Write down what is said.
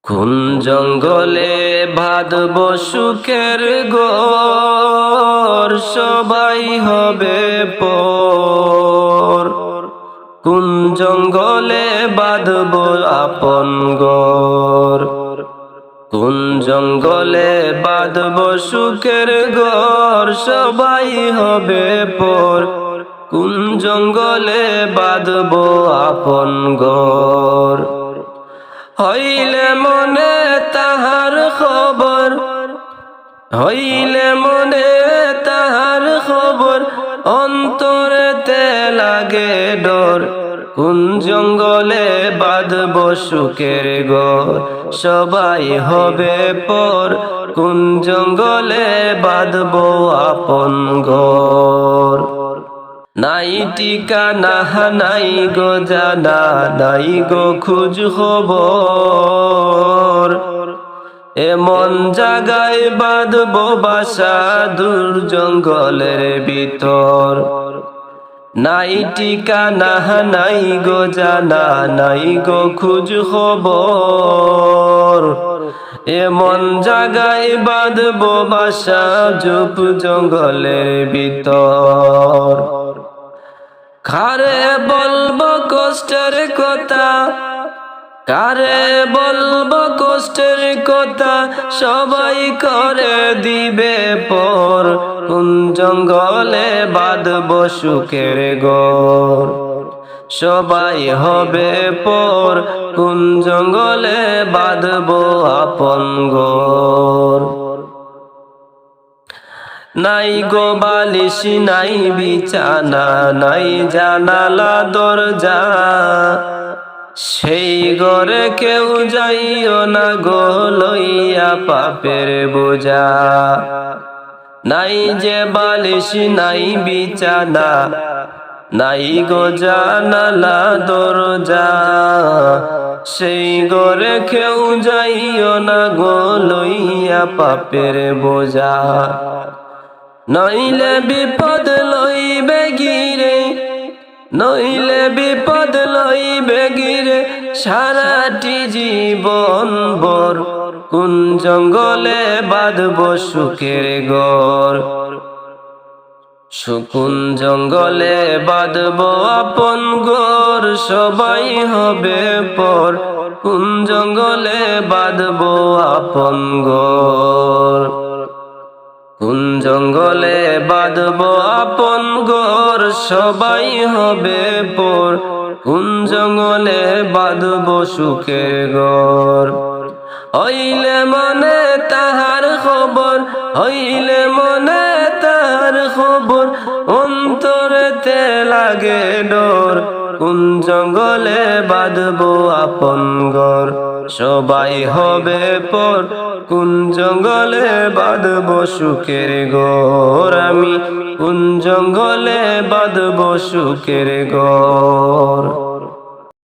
কোন জঙ্গলে বাঁধব সুখের ঘর, সবাই হবে পর। কোন জঙ্গলে বাঁধব আপন ঘর, কোন জঙ্গলে বাঁধব সুখের ঘর, সবাই হবে পর। কোন জঙ্গলে বাঁধব আপন ঘর। হইলে মনে তাহার খবর, হইলে মনে তাহার খবর, অন্তরেতে লাগে ডর। কোন জঙ্গলে বাঁধব সুখের ঘর, সবাই হবে পর। কোন জঙ্গলে বাঁধব আপন ঘর। নাই ঠিকানা নাই গো জানা, নাই গো খোঁজ খবর। এমন জায়গায় বাঁধব বাসা দূর জঙ্গলের ভিতর। নাই ঠিকানা নাই গো জানা, নাই গো খোঁজ খবর। এমন জায়গায় বাঁধব বাসা জুপ জঙ্গলের ভিতর। কারে বলবো কষ্টের কথা, কারে বলবো কষ্টের কথা, সবাই করে দিবে পর। কোন জঙ্গলে বাঁধব সুখের ঘর, সবাই হবে পর। কোন জঙ্গলে বাঁধব আপন ঘর। নাই গো বালিশ নাই বিছানা, নাই জানালা দরজা, সেই ঘরে কেউ যাইও না গো লইয়া পাপের বোঝা। নাই যে বালিশ নাই বিছানা, নাই গো জানালা দরজা, সেই ঘরে কেউ যাইও না গো লইয়া পাপের বোঝা। নইলে বিপদ লইবে গিরে, নইলে বিপদ লইবে গিরে, সারাটি জীবন ভর। কোন জঙ্গলে বাঁধব সুখের ঘর, কোন জঙ্গলে বাঁধব আপন ঘর, সবাই হবে পর। কোন জঙ্গলে বাঁধব আপন ঘর, কোন জঙ্গলে বাঁধব আপন ঘর, সবাই হবে পর। কোন জঙ্গলে বাঁধব সুখের ঘর। হইলে মনে তাহার খবর, হইলে মনে তাহার খবর, অন্তরেতে লাগে ডর। কোন জঙ্গলে বাঁধব আপন ঘর, সবাই হবে পর। কোন জঙ্গলে বাঁধব সুখের ঘর, আমি কোন জঙ্গলে বাঁধব সুখের ঘর।